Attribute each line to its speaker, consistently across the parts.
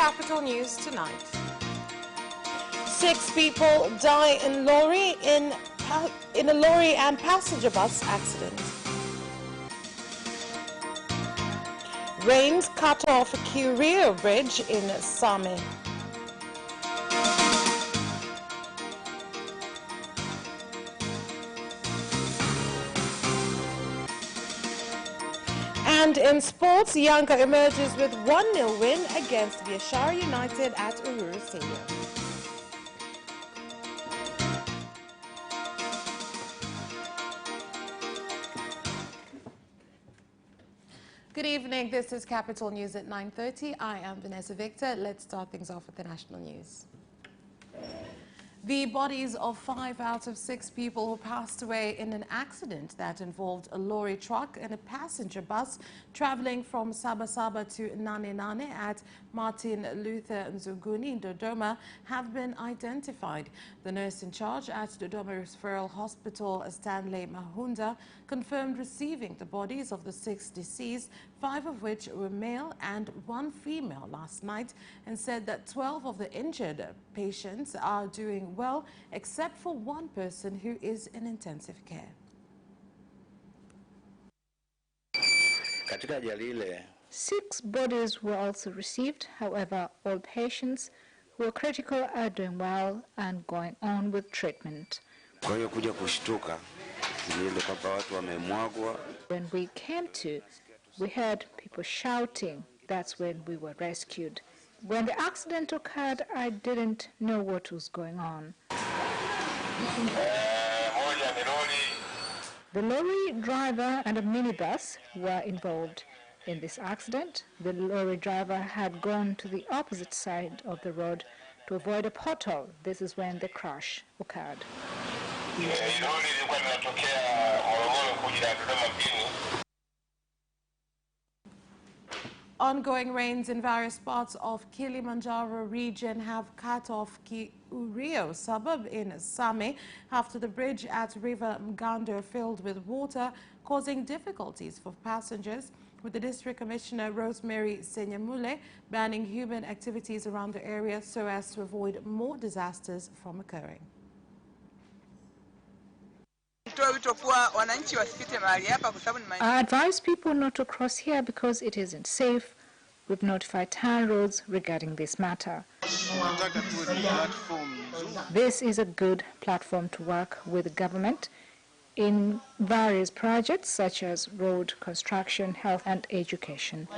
Speaker 1: Capital News tonight. 6 people die in lorry in a lorry and passenger bus accident. Rains cut off a Curio bridge in Same. And in sports, Yanga emerges with 1-0 win against Biashara United at Uhuru Stadium. Good evening. This is Capital News at 9:30. I am Vanessa Victor. Let's start things off with the national news. The bodies of 5 out of 6 people who passed away in an accident that involved a lorry truck and a passenger bus traveling from Sabasaba to Nane at Martin Luther Nzuguni in Dodoma have been identified. The nurse in charge at Dodoma Referral Hospital, Stanley Mahunda, confirmed receiving the bodies of the 6 deceased, 5 of which were male and 1 female last night, and said that 12 of the injured patients are doing well, except for 1 person who is in intensive care.
Speaker 2: 6 bodies were also received. However, all patients who are critical are doing well and going on with treatment. When we came to, we heard people shouting. That's when we were rescued. When the accident occurred, I didn't know what was going on. The lorry driver and a minibus were involved in this accident. The lorry driver had gone to the opposite side of the road to avoid a pothole. This is when the crash occurred.
Speaker 1: Ongoing rains in various parts of Kilimanjaro region have cut off Curio suburb in Same after the bridge at River Mgando filled with water, causing difficulties for passengers, with the District Commissioner Rosemary Senyamule banning human activities around the area so as to avoid more disasters from occurring.
Speaker 2: I advise people not to cross here because it isn't safe. We've notified town roads regarding this matter. This is a good platform to work with the government in various projects such as road construction, health and education.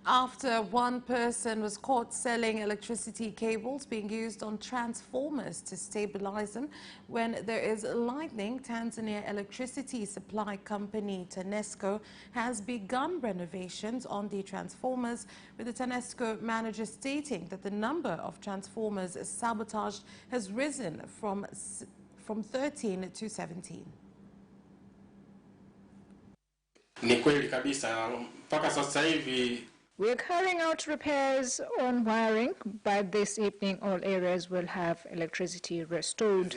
Speaker 1: After 1 person was caught selling electricity cables being used on transformers to stabilize them when there is lightning, Tanzania Electricity Supply Company TANESCO has begun renovations on the transformers, with the TANESCO manager stating that the number of transformers sabotaged has risen from 13 to 17.
Speaker 3: Ni kweli kabisa, mpaka sasa hivi
Speaker 2: we're carrying out repairs on wiring. By this evening, all areas will have electricity restored.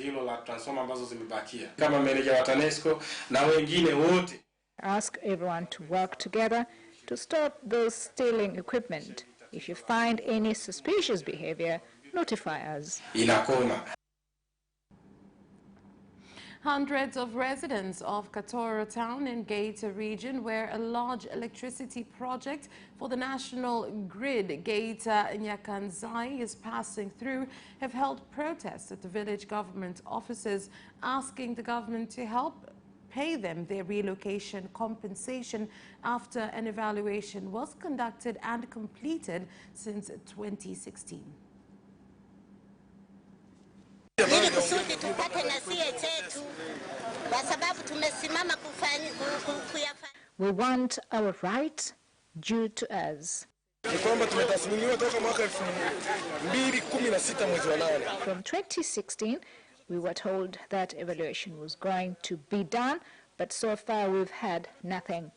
Speaker 2: Ask everyone to work together to stop those stealing equipment. If you find any suspicious behavior, notify us.
Speaker 1: Hundreds of residents of Katoro town in Geita region, where a large electricity project for the national grid Geita Nyakanzai is passing through, have held protests at the village government offices, asking the government to help pay them their relocation compensation after an evaluation was conducted and completed since 2016.
Speaker 4: Ili kusudi tupate na sie chetu kwa sababu tumesimama
Speaker 2: we want our rights due to us.
Speaker 5: From
Speaker 2: 2016, we were told that evaluation was going to be done, but so far we've had nothing.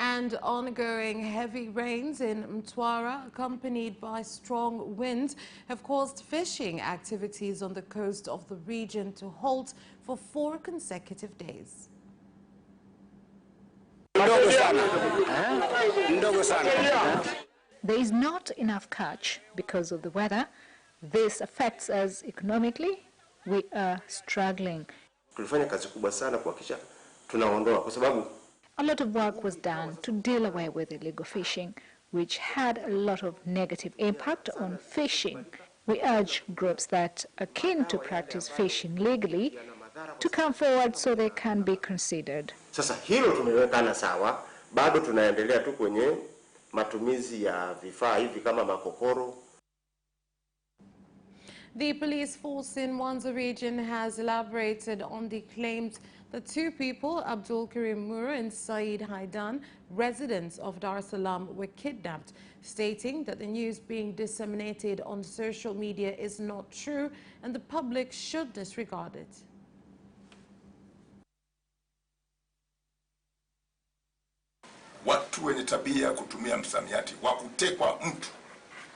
Speaker 1: And ongoing heavy rains in Mtwara, accompanied by strong winds, have caused fishing activities on the coast of the region to halt for 4 consecutive days.
Speaker 2: There is not enough catch because of the weather. This affects us economically. We are struggling. A lot of work was done to deal away with illegal fishing, which had a lot of negative impact on fishing. We urge groups that are keen to practice fishing legally to come forward so they can be considered.
Speaker 5: Sasa hilo tumewekana sawa, bado tunaendelea tu kwenye matumizi ya vifaa hivi kama makokoro.
Speaker 1: The police force in Mwanza region has elaborated on the claims that 2 people, Abdul Karim Mura and Saeed Haidan, residents of Dar es Salaam, were kidnapped, stating that the news being disseminated on social media is not true and the public should disregard it.
Speaker 6: Watu wenye tabia ya kutumia msamiati wa kutekwa mtu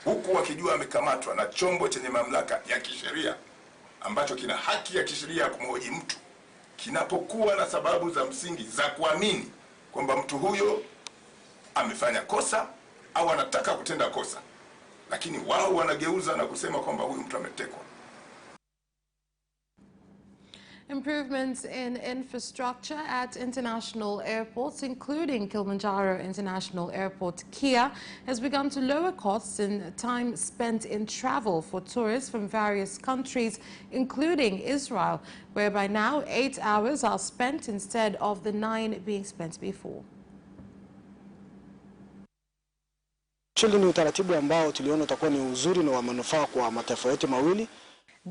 Speaker 6: huku wakijua amekamatwa na chombo chenye mamlaka ya kisheria ambacho kina haki ya kisheria ya kumhoji mtu, kinapokuwa na sababu za msingi za kuamini kwamba mtu huyo amefanya kosa au anataka kutenda kosa, lakini wao wanageuza na kusema kwamba huyu mtu ametekwa.
Speaker 1: Improvements in infrastructure at international airports, including Kilimanjaro International Airport, KIA, has begun to lower costs and time spent in travel for tourists from various countries, including Israel, where by now 8 hours are spent instead of the 9 being spent before.
Speaker 7: Hili ni utaratibu ambao tuliona utakuwa ni uzuri na wa manufaa kwa mataifa yote mawili.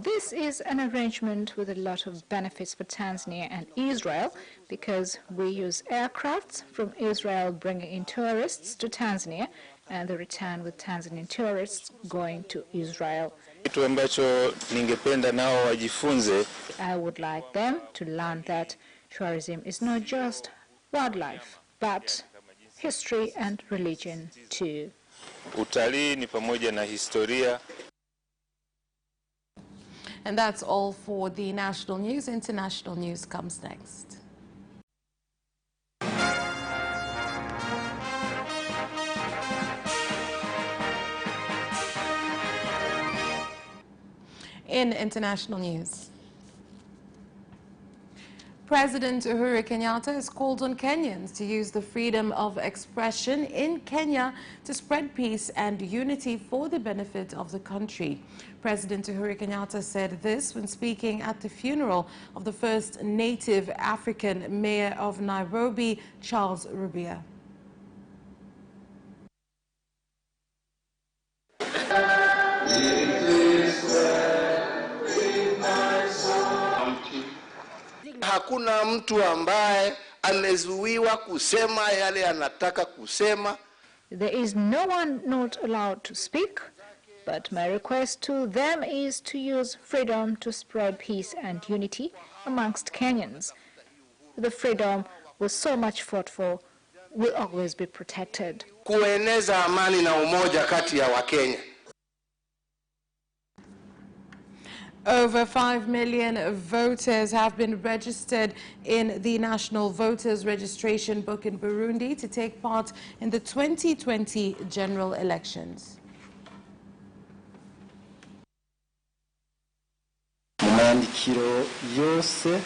Speaker 2: This is an arrangement with a lot of benefits for Tanzania and Israel because we use aircrafts from Israel bringing in tourists to Tanzania and the return with Tanzanian tourists going to Israel.
Speaker 8: Kitu ambacho ningependa nao wajifunze.
Speaker 2: I would like them to learn that tourism is not just wildlife but history and religion too.
Speaker 8: Utalii ni pamoja na historia.
Speaker 1: And that's all for the national news. International news comes next. In international news, President Uhuru Kenyatta has called on Kenyans to use the freedom of expression in Kenya to spread peace and unity for the benefit of the country. President Uhuru Kenyatta said this when speaking at the funeral of the first native African mayor of Nairobi, Charles Rubia.
Speaker 9: Hakuna mtu ambaye amezuiwa kusema yale anataka kusema.
Speaker 2: There is no one not allowed to speak, but my request to them is to use freedom to spread peace and unity amongst Kenyans. The freedom was so much fought for will always be protected.
Speaker 9: Kueneza amani na umoja kati ya Wakenya.
Speaker 1: Over 5 million voters have been registered in the National Voters Registration Book in Burundi to take part in the 2020 general elections.
Speaker 10: Mumandikiro yose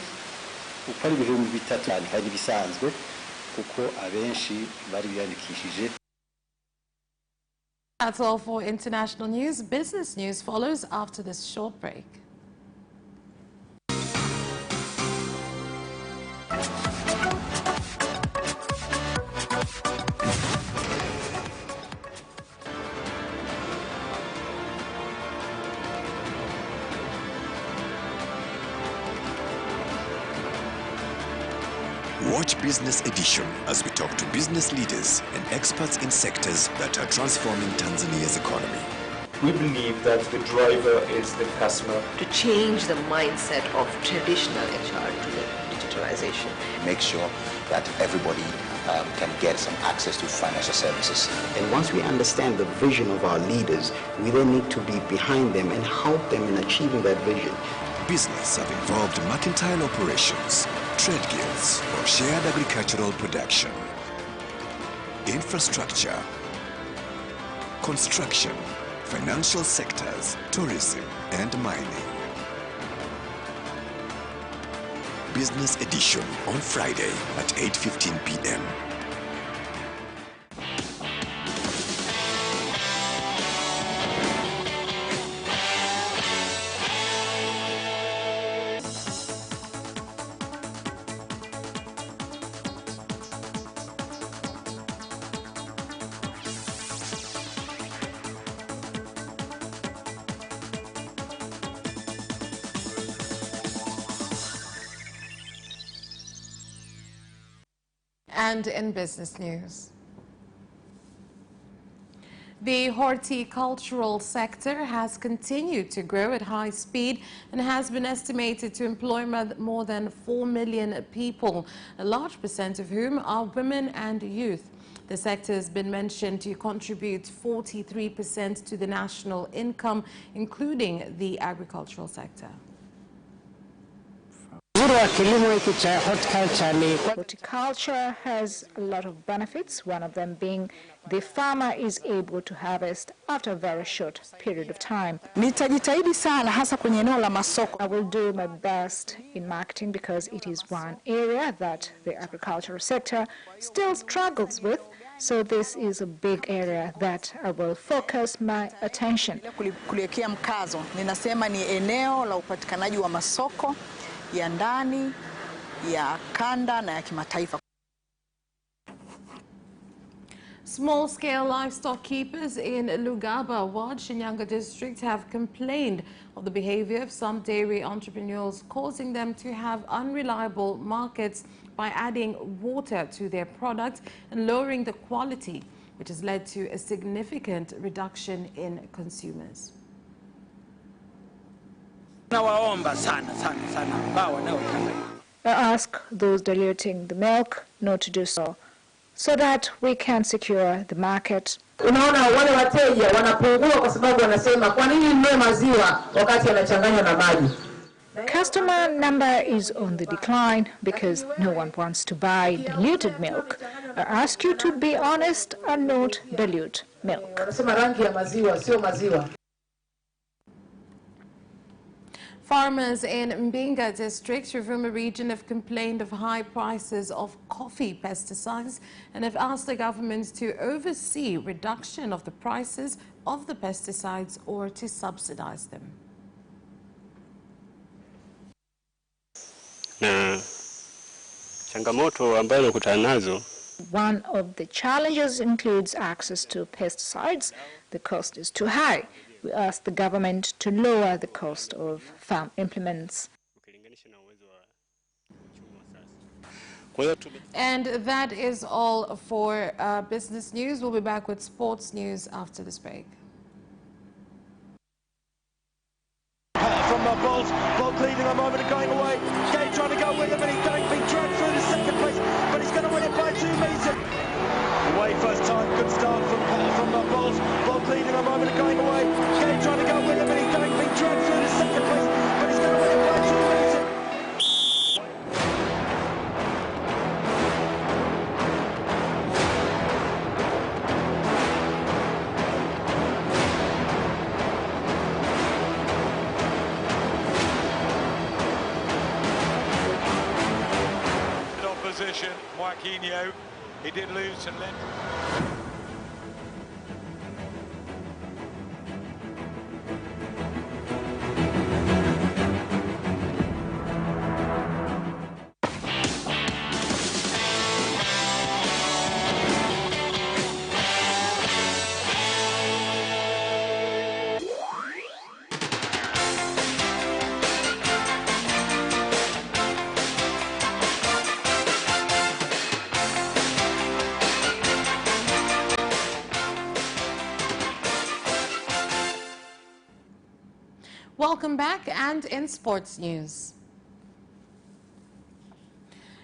Speaker 10: uko ari 3,000 hari bisanzwe kuko abenshi bari biyandikishije.
Speaker 1: That's all for international news. Business news follows after this short break.
Speaker 11: Watch Business Edition as we talk to business leaders and experts in sectors that are transforming Tanzania's economy.
Speaker 12: We believe that the driver is the customer.
Speaker 13: To change the mindset of traditional HR to the digital digitalization.
Speaker 14: Make sure that everybody can get some access to financial services.
Speaker 15: And once we understand the vision of our leaders, we then need to be behind them and help them in achieving that vision.
Speaker 11: Business have involved mercantile operations, trade guilds, or shared agricultural production. Infrastructure, construction, financial sectors, tourism, and mining. Business edition on Friday at 8:15 p.m.
Speaker 1: And in business news, the horticultural sector has continued to grow at high speed and has been estimated to employ more than 4 million people, a large percent of whom are women and youth. The sector has been mentioned to contribute 43% to the national income, including the agricultural sector.
Speaker 2: Horticulture has a lot of benefits, one of them being the farmer is able to harvest after a very short period of time. I will do my best in marketing because it is one area that the agricultural sector still struggles with. So this is a big area that I will focus my attention.
Speaker 16: Kuliwekea mkazo, ninasema ni eneo la upatikanaji wa masoko ya ndani, ya kanda na ya kimataifa.
Speaker 1: Small-scale livestock keepers in Lugaba Ward, Shinyanga district have complained of the behavior of some dairy entrepreneurs, causing them to have unreliable markets by adding water to their products and lowering the quality, which has led to a significant reduction in consumers.
Speaker 2: I ask those diluting the milk not to do so that we can secure the market.
Speaker 17: Unaona wale wateja wanapungua kwa sababu wanasema kwa nini ninunue maziwa wakati yanachanganywa na maji.
Speaker 2: Customer number is on the decline because no one wants to buy diluted milk. I ask you to be honest and not dilute milk.
Speaker 17: Wanasema rangi ya maziwa sio maziwa.
Speaker 1: Farmers in Mbinga district, Ruvuma region, have complained of high prices of coffee pesticides and have asked the government to oversee reduction of the prices of the pesticides or to subsidize them.
Speaker 2: One of the challenges includes access to pesticides. The cost is too high. We ask the government to lower the cost of farm implements.
Speaker 1: And that is all for business news. We'll be back with sports news after this break.
Speaker 18: From the ball leading a moment and going away. Gay trying to go with him and he's going to be dragged through the second place, but he's going to win it by 2 meters. Away first time, good start from the balls. Ball leading a moment and going away. Gay trying to go with him and he's going to be dragged through the second place, but he's going to win it by 2 meters. Opposition, Joaquinho, he did lose and then.
Speaker 1: Welcome back, and in sports news.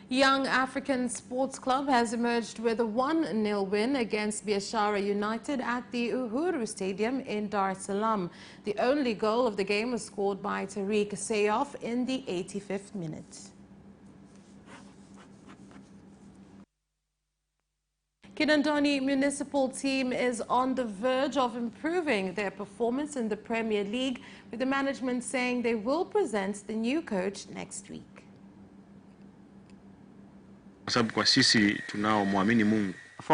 Speaker 1: Young African Sports Club has emerged with a 1-0 win against Biashara United at the Uhuru Stadium in Dar es Salaam. The only goal of the game was scored by Tariq Sayoff in the 85th minute. Kinondoni municipal team is on the verge of improving their performance in the Premier League, with the management saying they will present the new coach next week.
Speaker 13: For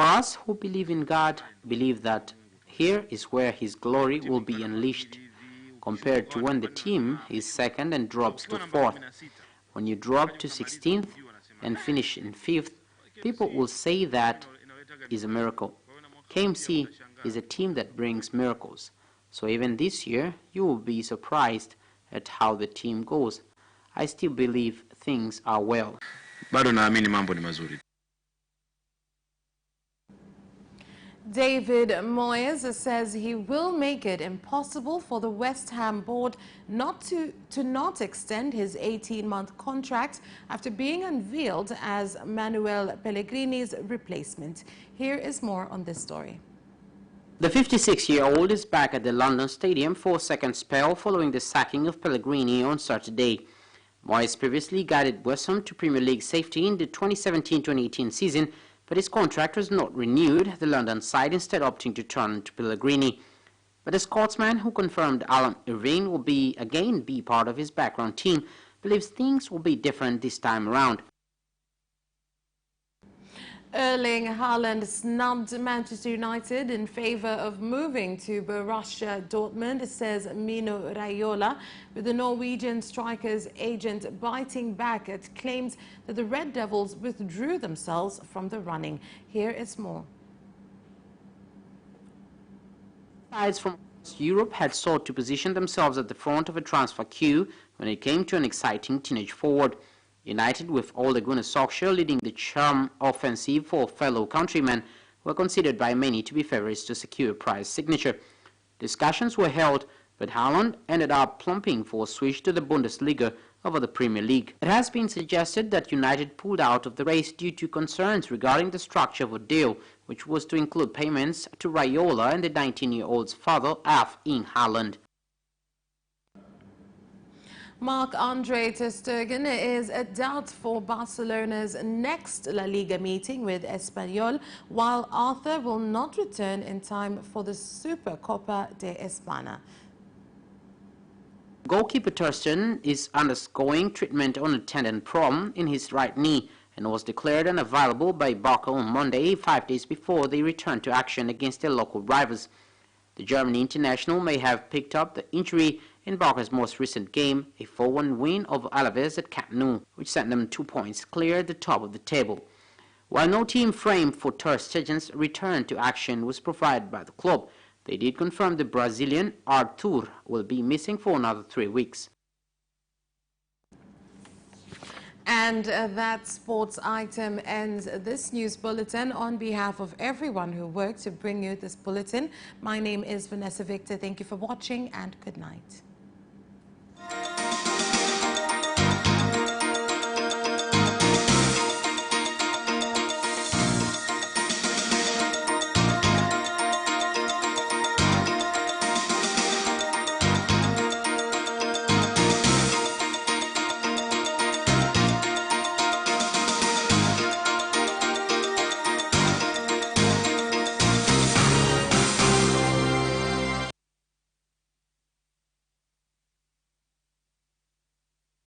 Speaker 13: us who believe in God, believe that here is where His glory will be unleashed, compared to when the team is second and drops to fourth. When you drop to 16th and finish in 5th, people will say that is a miracle. KMC is a team that brings miracles. So even this year, you will be surprised at how the team goes. I still believe things are well.
Speaker 1: David Moyes says he will make it impossible for the West Ham board not to extend his 18-month contract after being unveiled as Manuel Pellegrini's replacement. Here is more on this story.
Speaker 13: The 56-year-old is back at the London Stadium for a second spell following the sacking of Pellegrini on Saturday. Moyes previously guided West Ham to Premier League safety in the 2017-2018 season, but his contract was not renewed, the London side instead opting to turn to Pellegrini. But the Scotsman, who confirmed Alan Irvine will again be part of his background team, believes things will be different this time around.
Speaker 1: Erling Haaland snubbed Manchester United in favour of moving to Borussia Dortmund, says Mino Raiola, with the Norwegian striker's agent biting back at claims that the Red Devils withdrew themselves from the running. Here is more.
Speaker 13: Sides from Europe had sought to position themselves at the front of a transfer queue when it came to an exciting teenage forward. United, with Ole Gunnar Solskjaer leading the charm offensive for fellow countrymen, were considered by many to be favourites to secure a prize signature. Discussions were held, but Haaland ended up plumping for a switch to the Bundesliga over the Premier League. It has been suggested that United pulled out of the race due to concerns regarding the structure of a deal, which was to include payments to Raiola and the 19-year-old's father, Erling Haaland.
Speaker 1: Marc-Andre ter Stegen is a doubt for Barcelona's next La Liga meeting with Espanyol, while Arthur will not return in time for the Supercopa de España.
Speaker 13: Goalkeeper ter Stegen is undergoing treatment on a tendon problem in his right knee and was declared unavailable by Barca on Monday, 5 days before they returned to action against their local rivals. The German international may have picked up the injury in Barca's most recent game, a 4-1 win over Alaves at Camp Nou, which sent them 2 points clear at the top of the table. While no team frame for ter Stegen's return to action was provided by the club, they did confirm the Brazilian Arthur will be missing for another 3 weeks.
Speaker 1: And that sports item ends this news bulletin. On behalf of everyone who worked to bring you this bulletin, my name is Vanessa Victor. Thank you for watching and good night.